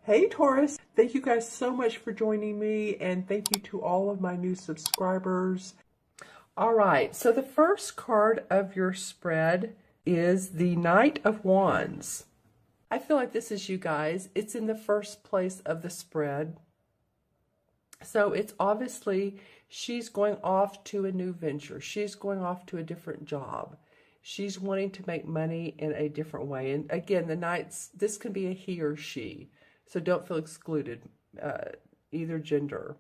Hey Taurus, thank you guys so much for joining me, and thank you to all of my new subscribers. All right, so the first card of your spread is the Knight of Wands. I feel like this is you guys. It's in the first place of the spread. So it's obviously she's going off to a new venture. She's going off to a different job. She's wanting to make money in a different way. And again, the Knights, this can be a he or she. So don't feel excluded, either gender.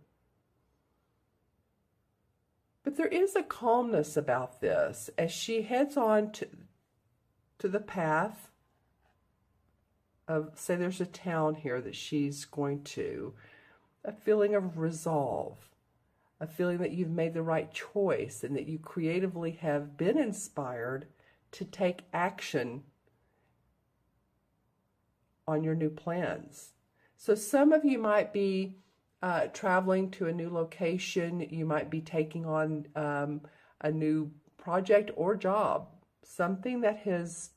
But there is a calmness about this as she heads on to the path of, say there's a town here that she's going to, a feeling of resolve, a feeling that you've made the right choice and that you creatively have been inspired to take action on your new plans. So some of you might be traveling to a new location. You might be taking on a new project or job, something that has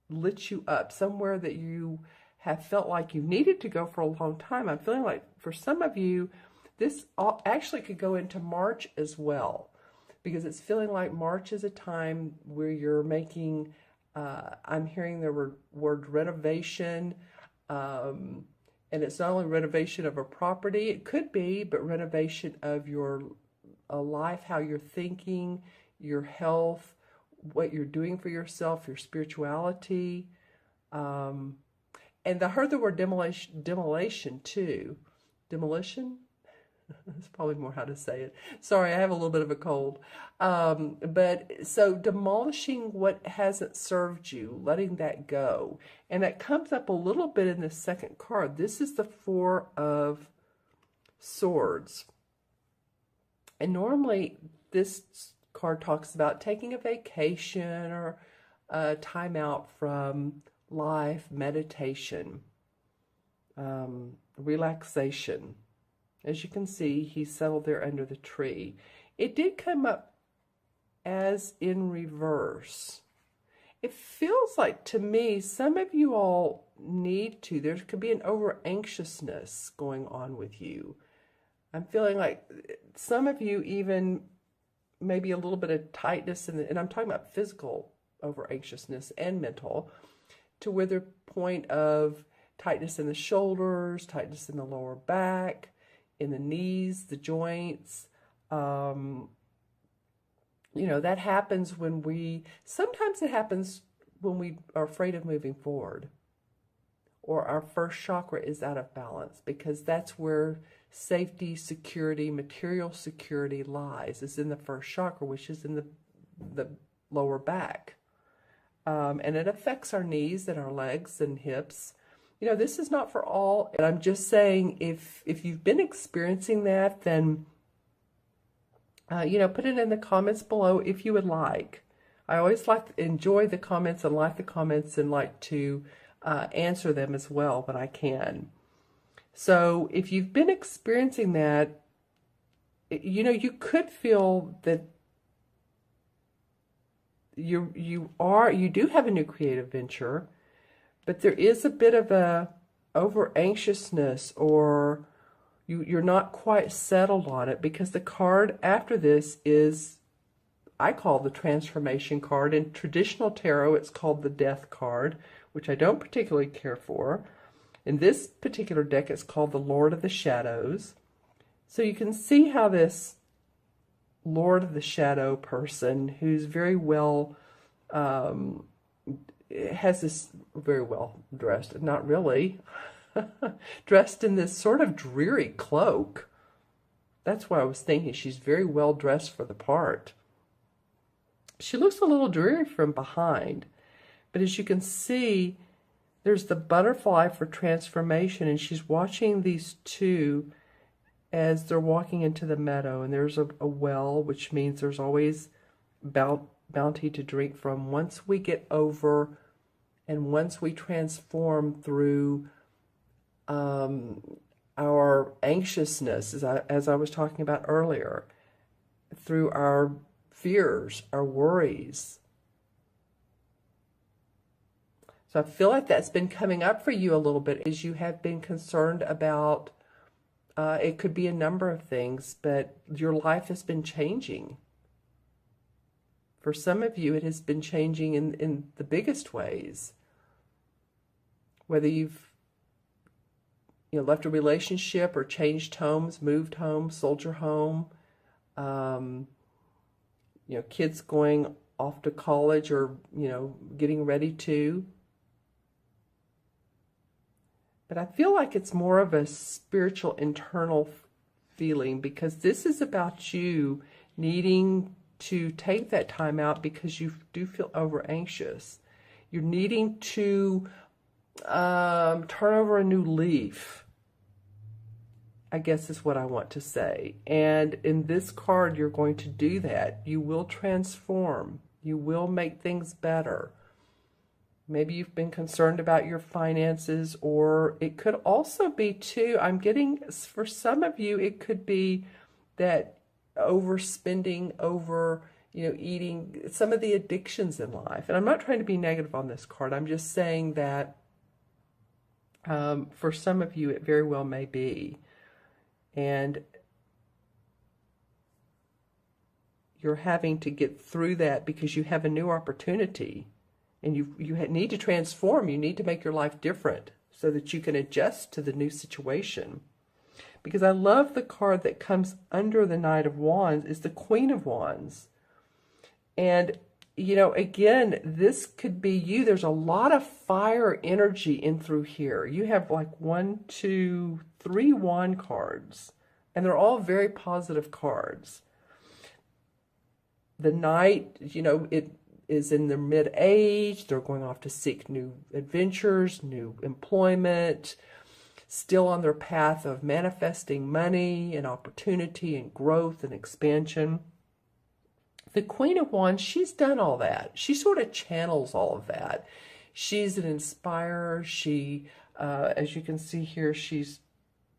lit you up, somewhere that you have felt like you needed to go for a long time. I'm feeling like for some of you, this actually could go into March as well, because it's feeling like March is a time where you're making, I'm hearing the word renovation, and it's not only renovation of a property, it could be, but renovation of your life, how you're thinking, your health, what you're doing for yourself, your spirituality. And I heard the word demolition too. Demolition? That's probably more how to say it. Sorry, I have a little bit of a cold. But so demolishing what hasn't served you, letting that go. And that comes up a little bit in the second card. This is the Four of Swords. And normally this card talks about taking a vacation or a time out from life, meditation, relaxation. As you can see, he settled there under the tree. It did come up as in reverse. It feels like, to me, some of you all need to, there could be an over-anxiousness going on with you. I'm feeling like some of you even maybe a little bit of tightness, and I'm talking about physical over-anxiousness and mental, to where the point of tightness in the shoulders, tightness in the lower back, in the knees, the joints. You know, that happens when sometimes it happens when we are afraid of moving forward, or our first chakra is out of balance, because that's where safety, security, material security lies, is in the first chakra, which is in the lower back. And it affects our knees and our legs and hips. You know, this is not for all, and I'm just saying, if you've been experiencing that, then, you know, put it in the comments below if you would like. I always enjoy the comments and like the comments and like to answer them as well when I can. So if you've been experiencing that, you know, you could feel that you do have a new creative venture, but there is a bit of a over-anxiousness, or you're not quite settled on it, because the card after this is, I call the transformation card. In traditional tarot, it's called the death card, which I don't particularly care for. In this particular deck, it's called the Lord of the Shadows. So you can see how this Lord of the Shadow person, who's very well, has this very well dressed, not really, dressed in this sort of dreary cloak. That's what I was thinking. She's very well dressed for the part. She looks a little dreary from behind, but as you can see, there's the butterfly for transformation, and she's watching these two as they're walking into the meadow, and there's a well, which means there's always bounty to drink from. Once we get over and once we transform through our anxiousness, as I was talking about earlier, through our fears, our worries. So So I feel like that's been coming up for you a little bit, as you have been concerned about, it could be a number of things, but your life has been changing. For some of you, it has been changing in the biggest ways. Whether you've left a relationship or changed homes, moved home, sold your home, kids going off to college or, getting ready to. But I feel like it's more of a spiritual internal feeling, because this is about you needing to take that time out because you do feel over anxious. You're needing to turn over a new leaf, I guess is what I want to say. And in this card, you're going to do that. You will transform. You will make things better. Maybe you've been concerned about your finances, or it could also be too, I'm getting, for some of you, it could be that overspending, eating, some of the addictions in life. And I'm not trying to be negative on this card. I'm just saying that for some of you, it very well may be. And you're having to get through that because you have a new opportunity. And you need to transform. You need to make your life different so that you can adjust to the new situation. Because I love the card that comes under the Knight of Wands is the Queen of Wands. And, again, this could be you. There's a lot of fire energy in through here. You have like 1, 2, 3 wand cards. And they're all very positive cards. The Knight, it is in their mid-age. They're going off to seek new adventures, new employment, still on their path of manifesting money and opportunity and growth and expansion. The Queen of Wands, she's done all that. She sort of channels all of that. She's an inspirer. She, as you can see here, she's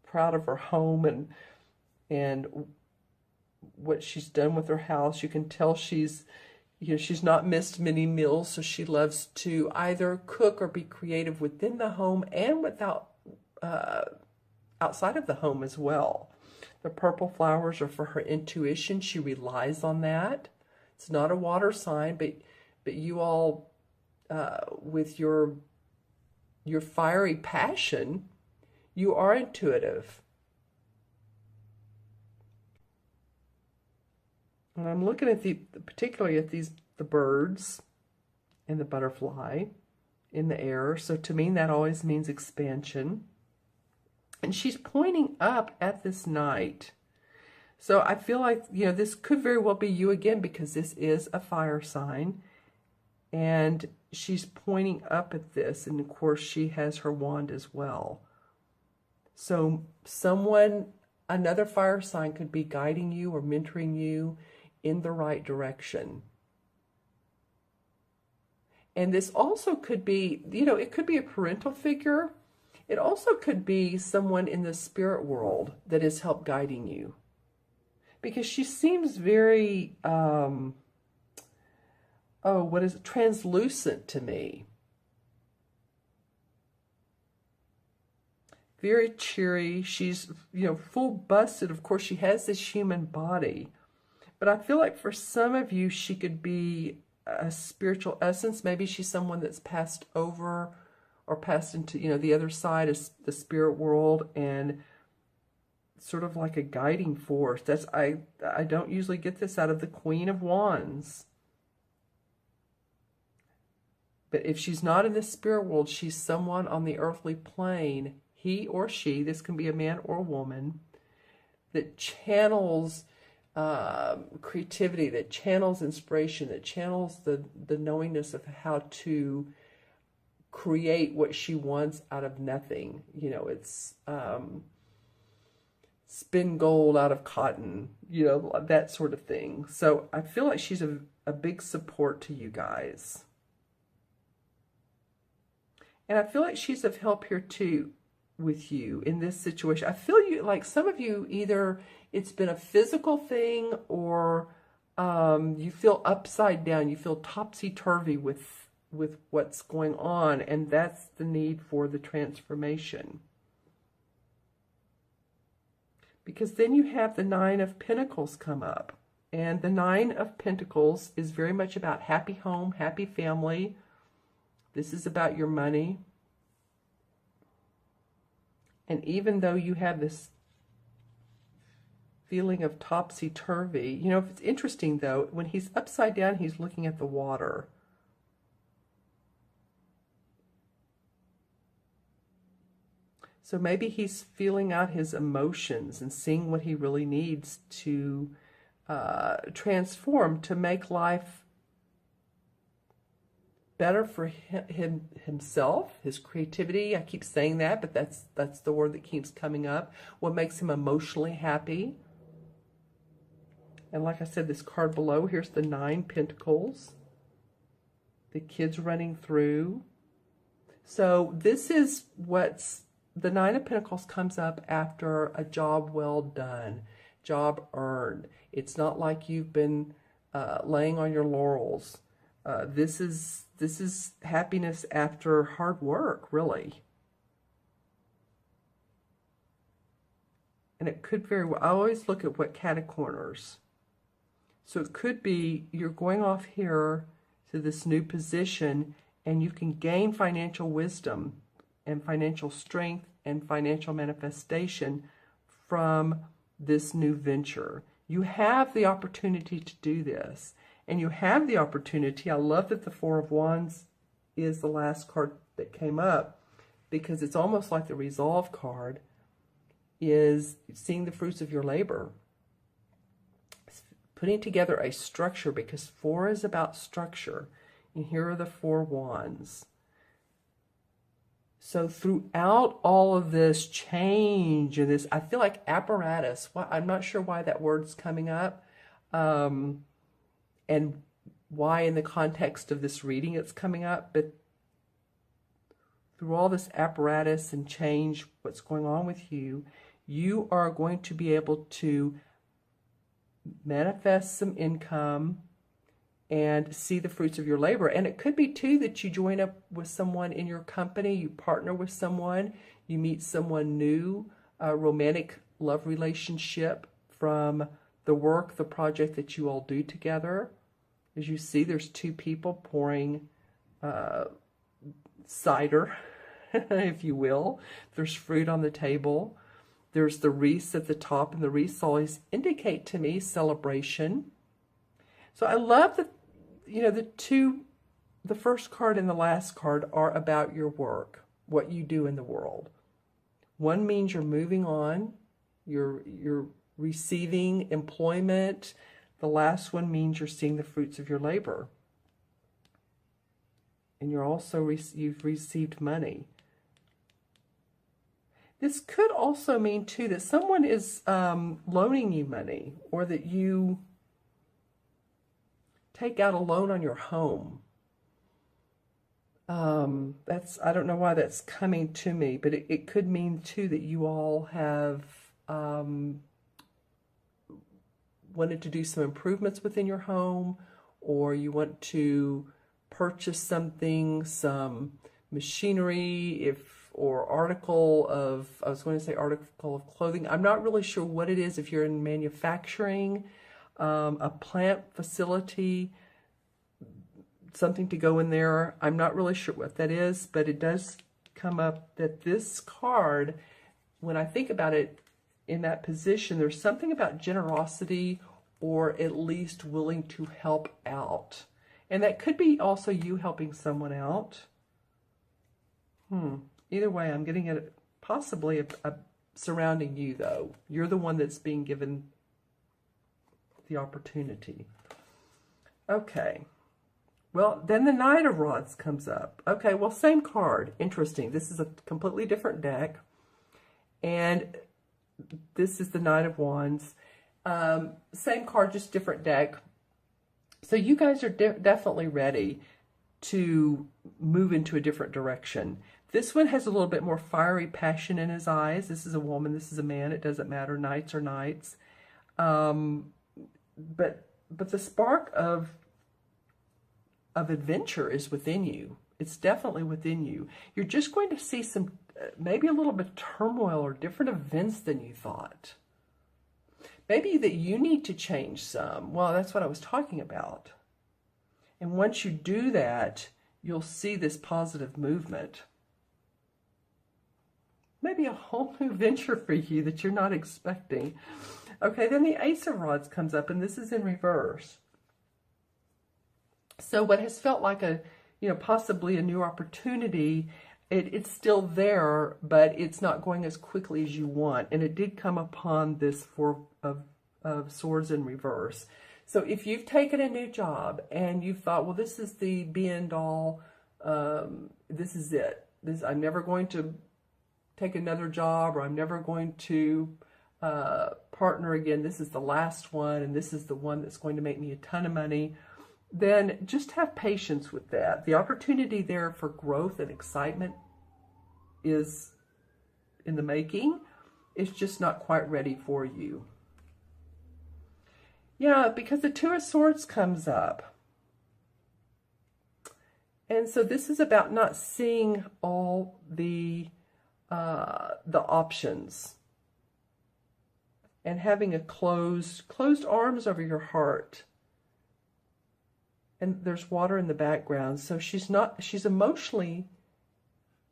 proud of her home and what she's done with her house. You can tell she's not missed many meals, so she loves to either cook or be creative within the home and outside of the home as well. The purple flowers are for her intuition. She relies on that. It's not a water sign, but you all, with your fiery passion, you are intuitive. And I'm looking at particularly at the birds and the butterfly in the air. So to me, that always means expansion. And she's pointing up at this Knight. So I feel like, this could very well be you again, because this is a fire sign. And she's pointing up at this. And of course, she has her wand as well. So another fire sign could be guiding you or mentoring you in the right direction. And this also could be, it could be a parental figure. It also could be someone in the spirit world that is help guiding you. Because she seems very, translucent to me. Very cheery. She's, full busted. Of course, she has this human body. But I feel like for some of you, she could be a spiritual essence. Maybe she's someone that's passed over or passed into, the other side of the spirit world, and sort of like a guiding force. I don't usually get this out of the Queen of Wands. But if she's not in the spirit world, she's someone on the earthly plane, he or she, this can be a man or a woman, that channels creativity, that channels inspiration, that channels the knowingness of how to create what she wants out of nothing. It's spin gold out of cotton, that sort of thing. So I feel like she's a big support to you guys. And I feel like she's of help here too with you in this situation. I feel like some of you, either it's been a physical thing, or you feel upside down, you feel topsy-turvy with with what's going on, and that's the need for the transformation. Because then you have the Nine of Pentacles come up. And the Nine of Pentacles is very much about happy home, happy family. This is about your money. And even though you have this feeling of topsy-turvy, you know, it's interesting though, when he's upside down, he's looking at the water. So maybe he's feeling out his emotions and seeing what he really needs to transform, to make life better for himself, his creativity. I keep saying that, but that's the word that keeps coming up. What makes him emotionally happy. And like I said, this card below, here's the Nine Pentacles. The kids running through. So this is what's, the Nine of Pentacles comes up after a job well done, job earned. It's not like you've been laying on your laurels. This is happiness after hard work, really. And it could very well, I always look at what catacorners. So it could be you're going off here to this new position and you can gain financial wisdom and financial strength and financial manifestation from this new venture. You have the opportunity to do this. And you have the opportunity. I love that the Four of Wands is the last card that came up, because it's almost like the Resolve card is seeing the fruits of your labor. Putting together a structure, because four is about structure. And here are the Four Wands. So throughout all of this change and this, I feel like apparatus, I'm not sure why that word's coming up. And why in the context of this reading it's coming up, but through all this apparatus and change, what's going on with you, you are going to be able to manifest some income and see the fruits of your labor. And it could be too that you join up with someone in your company, you partner with someone, you meet someone new, a romantic love relationship from the work, the project that you all do together. As you see, there's two people pouring cider, if you will. There's fruit on the table. There's the wreaths at the top, and the wreaths always indicate to me celebration. So I love that, you know, the first card and the last card are about your work, what you do in the world. One means you're moving on, you're receiving employment. The last one means you're seeing the fruits of your labor. And you're also, you've received money. This could also mean too that someone is loaning you money, or that you take out a loan on your home. I don't know why that's coming to me, but it could mean too that you all have wanted to do some improvements within your home, or you want to purchase something, some machinery, or article of, I was going to say article of clothing. I'm not really sure what it is. If you're in manufacturing, a plant facility, something to go in there. I'm not really sure what that is, but it does come up that this card, when I think about it in that position, there's something about generosity, or at least willing to help out. And that could be also you helping someone out. Either way, I'm getting it possibly surrounding you, though. You're the one that's being given the opportunity. Okay. Well, then the Knight of Rods comes up. Okay, well, same card. Interesting. This is a completely different deck. And this is the Knight of Wands. Same card, just different deck. So you guys are definitely ready to move into a different direction. This one has a little bit more fiery passion in his eyes. This is a woman, this is a man. It doesn't matter. Knights are knights. But the spark of of adventure is within you. It's definitely within you. You're just going to see some, maybe a little bit of turmoil or different events than you thought. Maybe that you need to change some. Well, that's what I was talking about. And once you do that, you'll see this positive movement. Maybe a whole new venture for you that you're not expecting. Okay, then the Ace of Rods comes up, and this is in reverse. So what has felt like a, possibly a new opportunity, it's still there, but it's not going as quickly as you want. And it did come upon this Four of Swords in reverse. So if you've taken a new job and you've thought, well, this is the be and all, this is it. I'm never going to take another job, or I'm never going to partner again. This is the last one, and this is the one that's going to make me a ton of money. Then just have patience with that. The opportunity there for growth and excitement is in the making. It's just not quite ready for you. Yeah, because the Two of Swords comes up. And so this is about not seeing all the options and having a closed arms over your heart. And there's water in the background, so she's emotionally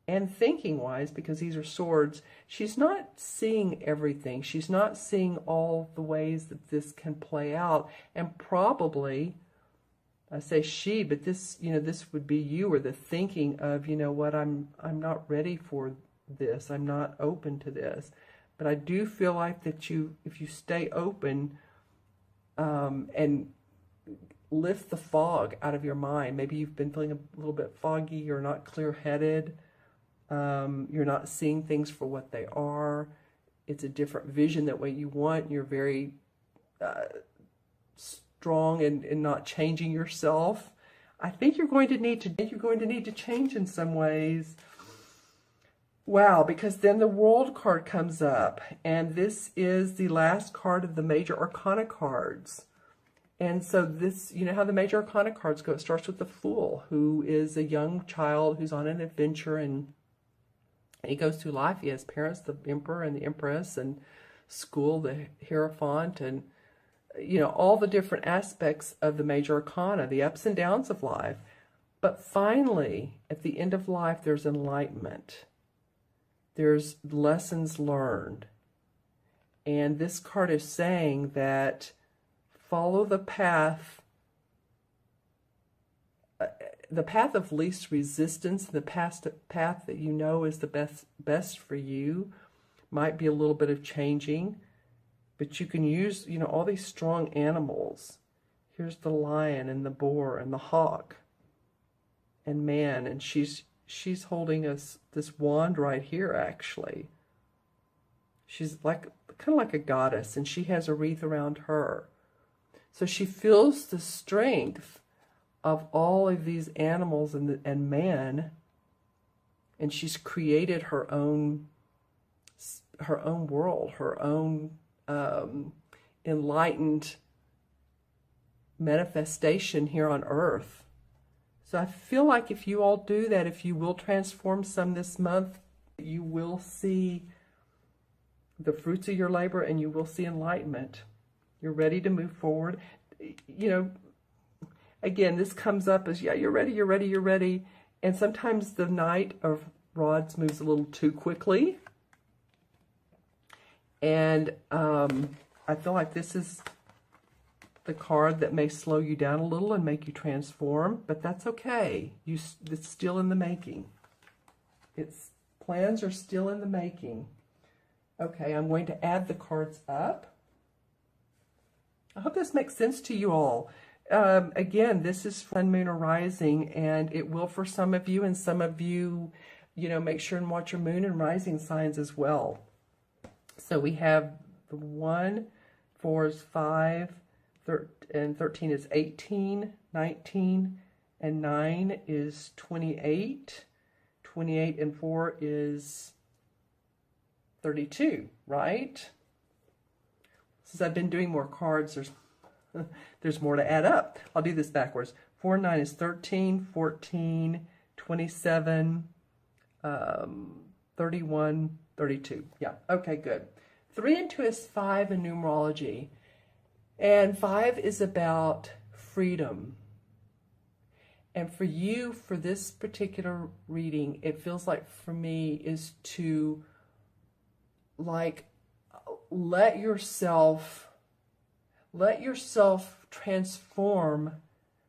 and thinking wise, because these are swords, she's not seeing everything. She's not seeing all the ways that this can play out. And probably, I say she, but this, this would be you, or the thinking of, what, I'm not ready for this. I'm not open to this. But I do feel like that if you stay open, and lift the fog out of your mind. Maybe you've been feeling a little bit foggy, you're not clear-headed, you're not seeing things for what they are. It's a different vision that what you want. You're very strong in not changing yourself. I think you're going to need to change in some ways. Wow, because then the World card comes up, and this is the last card of the Major Arcana cards. And so this, how the Major Arcana cards go. It starts with the Fool, who is a young child who's on an adventure, and he goes through life. He has parents, the Emperor and the Empress, and school, the Hierophant, and, all the different aspects of the Major Arcana, the ups and downs of life. But finally, at the end of life, there's enlightenment. There's lessons learned. And this card is saying that follow the path of least resistance, the path that is the best for you. Might be a little bit of changing, but you can use, all these strong animals. Here's the lion and the boar and the hawk and man, and she's holding this wand right here, actually. She's kind of like a goddess, and she has a wreath around her. So she feels the strength of all of these animals and man, and she's created her own world, her own enlightened manifestation here on earth. So I feel like if you all do that, if you will transform some this month, you will see the fruits of your labor, and you will see enlightenment. You're ready to move forward. Again, this comes up as, yeah, you're ready, you're ready, you're ready. And sometimes the Knight of Rods moves a little too quickly. And I feel like this is the card that may slow you down a little and make you transform, but that's okay. It's still in the making. Plans are still in the making. Okay, I'm going to add the cards up. I hope this makes sense to you all. Again, this is Sun, Moon, or Rising, and it will for some of you, and some of you, make sure and watch your Moon and Rising signs as well. So we have the 1, 4 is 5, and 13 is 18, 19, and 9 is 28. 28 and 4 is 32, right? Since I've been doing more cards, there's more to add up. I'll do this backwards. 4 and 9 is 13, 14, 27, 31, 32. Yeah, okay, good. 3 and 2 is 5 in numerology. And 5 is about freedom. And for you, for this particular reading, it feels like for me is to like let yourself transform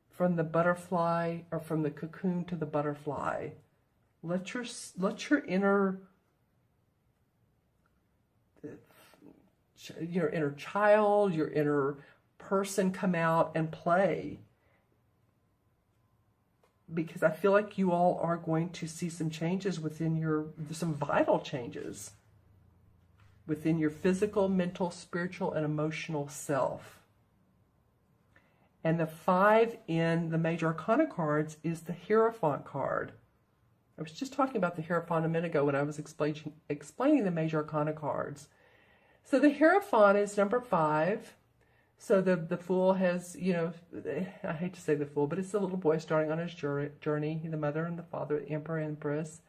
from the butterfly or from the cocoon to the butterfly. Let your inner child, your inner person come out and play. Because I feel like you all are going to see some changes some vital changes within your physical, mental, spiritual, and emotional self. And the 5 in the major arcana cards is the Hierophant card. I was just talking about the Hierophant a minute ago when I was explaining the major arcana cards. So the Hierophant is number 5. So the Fool has, I hate to say the Fool, but it's the little boy starting on his journey, the mother and the father, the emperor, empress.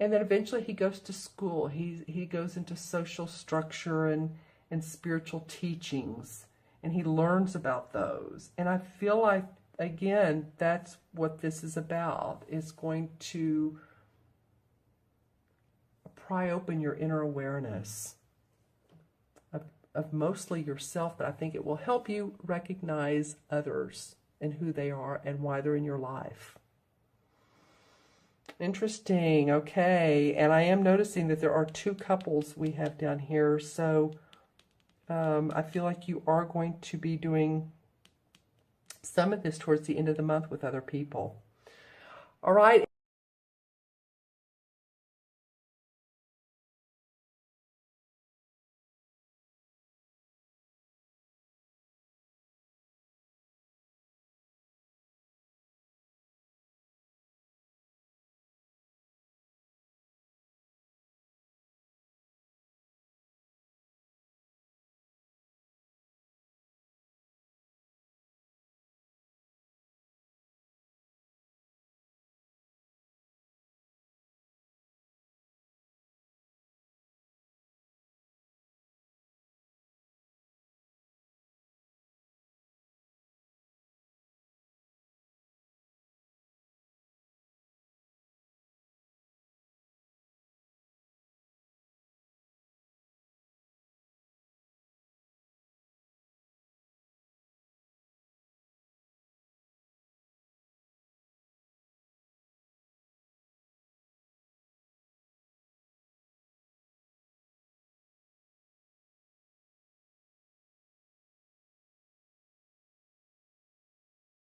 And then eventually he goes to school. He goes into social structure and spiritual teachings, and he learns about those. And I feel like, again, that's what this is about. It's going to pry open your inner awareness of mostly yourself, but I think it will help you recognize others and who they are and why they're in your life. Interesting. Okay. And I am noticing that there are 2 couples we have down here. So I feel like you are going to be doing some of this towards the end of the month with other people. All right.